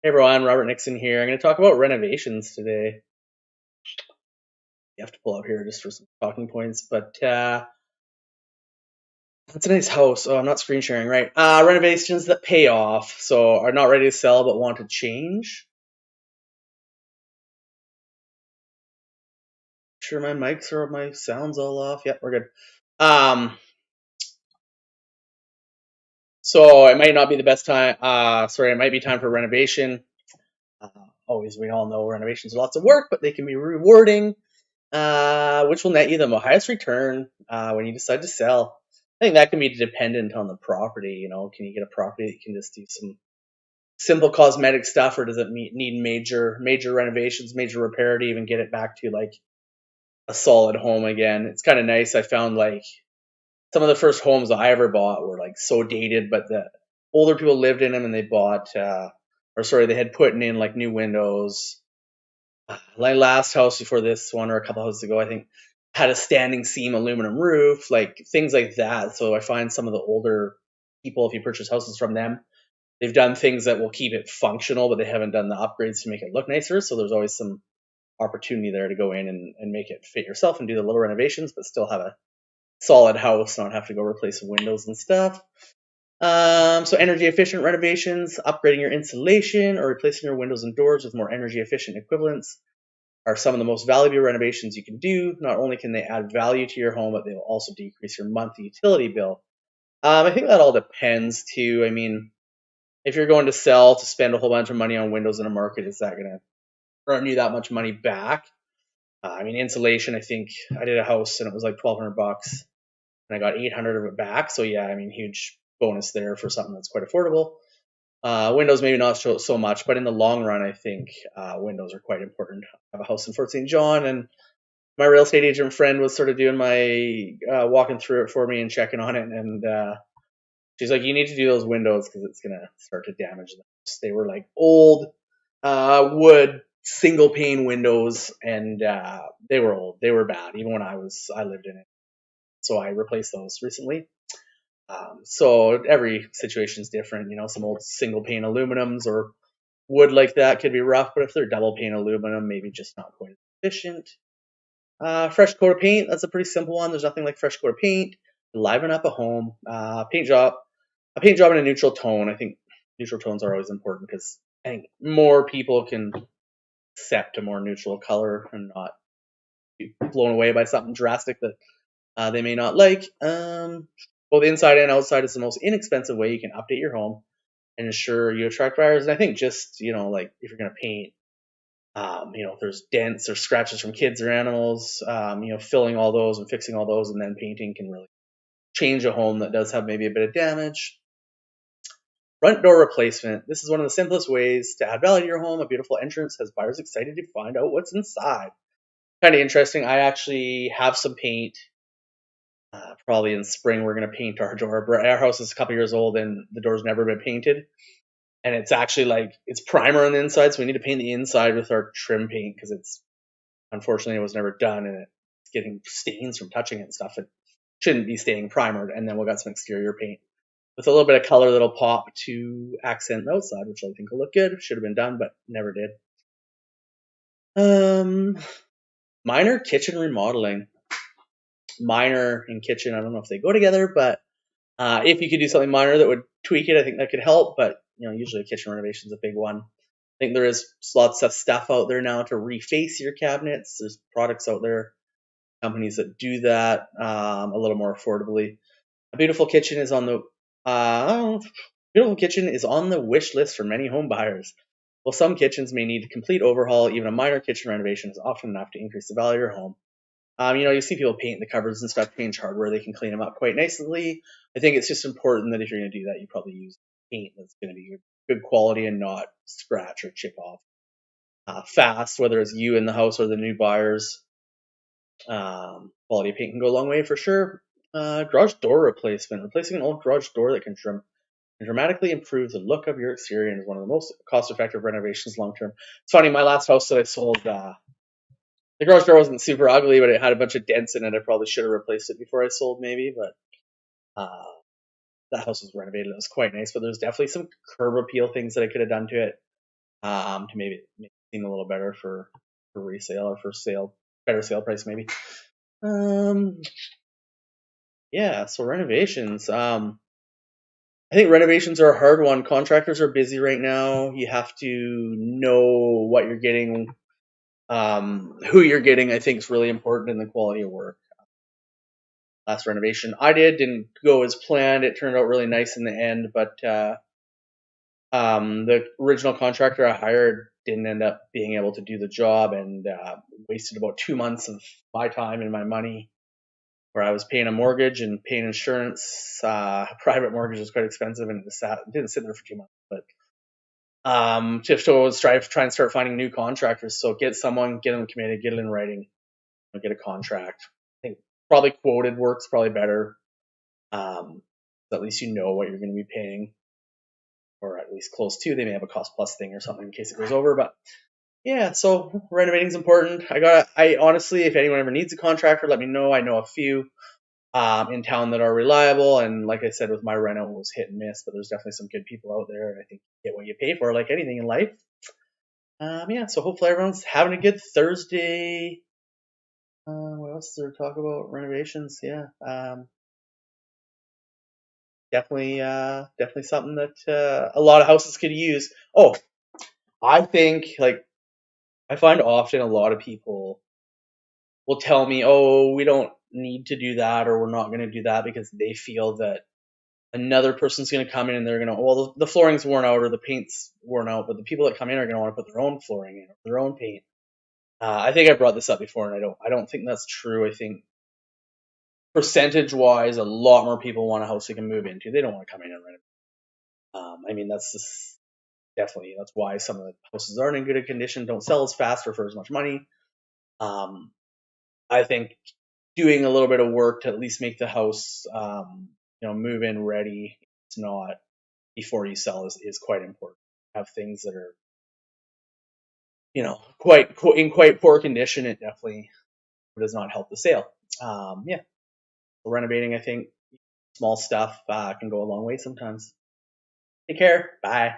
Hey everyone, Robert Nixon here. I'm going to talk about renovations today. You have to pull out here just for some talking points, but it's a nice house. Oh, I'm not screen sharing, right? Renovations that pay off, so are not ready to sell but want to change. Sure, my mics or my sounds all off. Yep, we're good. Um, so it might not be the best time. It might be time for renovation. Uh, Always, we all know renovations are lots of work, but they can be rewarding. Which will net you the highest return when you decide to sell. I think that can be dependent on the property. Can you get a property that can just do some simple cosmetic stuff, or does it need major renovations, major repair to even get it back to like a solid home again? It's kind of nice. I found like some of the first homes I ever bought were like so dated, but the older people lived in them and they bought, they had put in like new windows. My last house before this one, or a couple houses ago, I think, had a standing seam aluminum roof, like things like that. So I find some of the older people, if you purchase houses from them, they've done things that will keep it functional, but they haven't done the upgrades to make it look nicer. So there's always some opportunity there to go in and make it fit yourself and do the little renovations, but still have a solid house, not have to go replace windows and stuff. So energy efficient renovations, upgrading your insulation or replacing your windows and doors with more energy efficient equivalents are some of the most valuable renovations you can do. Not only can they add value to your home, but they will also decrease your monthly utility bill. I think that all depends too. I mean, if you're going to sell to spend a whole bunch of money on windows in a market, is that going to earn you that much money back? I mean, insulation. I think I did a house and it was like $1,200, and I got 800 of it back. So yeah, I mean, huge bonus there for something that's quite affordable. Windows maybe not so much, but in the long run, I think windows are quite important. I have a house in Fort St. John, and my real estate agent friend was sort of doing my walking through it for me and checking on it, and she's like, "You need to do those windows because it's gonna start to damage them." They were like old wood single pane windows, and they were old. They were bad, even when I lived in it. So I replaced those recently. So every situation is different. Some old single pane aluminums or wood like that could be rough, but if they're double pane aluminum, maybe just not quite as efficient. Fresh coat of paint, that's a pretty simple one. There's nothing like fresh coat of paint. Liven up a home. A paint job in a neutral tone. I think neutral tones are always important because I think more people can accept a more neutral color and not be blown away by something drastic that they may not like. Both inside and outside is the most inexpensive way you can update your home and ensure you attract buyers. And I think just, like if you're going to paint, if there's dents or scratches from kids or animals, filling all those and fixing all those and then painting can really change a home that does have maybe a bit of damage. Front door replacement. This is one of the simplest ways to add value to your home. A beautiful entrance has buyers excited to find out what's inside. Kind of interesting. I actually have some paint. Probably in spring, we're going to paint our door. Our house is a couple years old and the door's never been painted. And it's actually like it's primer on the inside, so we need to paint the inside with our trim paint because it's unfortunately it was never done and it's getting stains from touching it and stuff. It shouldn't be staying primered, and then we'll got some exterior paint with a little bit of color that'll pop to accent the outside, which I think will look good. Should have been done, but never did. Minor kitchen remodeling. Minor and kitchen, I don't know if they go together, but if you could do something minor that would tweak it, I think that could help. But usually a kitchen renovation is a big one. I think there is lots of stuff out there now to reface your cabinets. There's products out there, companies that do that a little more affordably. A beautiful kitchen is on the wish list for many home buyers. While some kitchens may need a complete overhaul, even a minor kitchen renovation is often enough to increase the value of your home. You see people paint the cupboards and stuff, change hardware, they can clean them up quite nicely. I think it's just important that if you're going to do that, you probably use paint that's going to be good quality and not scratch or chip off fast, whether it's you in the house or the new buyers. Quality of paint can go a long way for sure. Garage door replacement. Replacing an old garage door that can dramatically improve the look of your exterior and is one of the most cost-effective renovations long term. It's funny, my last house that I sold, the garage door wasn't super ugly, but it had a bunch of dents in it. I probably should have replaced it before I sold, maybe, but that house was renovated. It was quite nice, but there's definitely some curb appeal things that I could have done to it. to maybe make it seem a little better for resale or for sale, better sale price maybe. Um, yeah, so renovations. I think renovations are a hard one. Contractors are busy right now. You have to know what you're getting, who you're getting. I think is really important in the quality of work. Last renovation I didn't go as planned. It turned out really nice in the end, but the original contractor I hired didn't end up being able to do the job and wasted about 2 months of my time and my money where I was paying a mortgage and paying insurance. Private mortgage was quite expensive and it didn't sit there for 2 months. But just to try and start finding new contractors. So get someone, get them committed, get it in writing, get a contract. I think probably quoted works probably better. So at least you know what you're going to be paying, or at least close to. They may have a cost plus thing or something in case it goes over, but yeah. So renovating is important. I honestly, if anyone ever needs a contractor, let me know. I know a few in town that are reliable, and like I said, with my reno, it was hit and miss, but there's definitely some good people out there, and I think you get what you pay for, like anything in life. Yeah. So hopefully everyone's having a good Thursday. What else is there to talk about? Renovations, yeah. Definitely something that a lot of houses could use. Oh, I think like I find often a lot of people will tell me, "Oh, we don't need to do that, or we're not going to do that," because they feel that another person's going to come in and they're going to, well, the flooring's worn out or the paint's worn out, but the people that come in are going to want to put their own flooring in or their own paint. I think I brought this up before, and I don't think that's true. I think percentage wise, a lot more people want a house they can move into. They don't want to come in and rent it. I mean, that's just definitely that's why some of the houses aren't in good condition, don't sell as fast or for as much money. Um, I think doing a little bit of work to at least make the house, move in ready. It's not before you sell is quite important. Have things that are, quite in quite poor condition. It definitely does not help the sale. Yeah, renovating. I think small stuff can go a long way sometimes. Take care. Bye.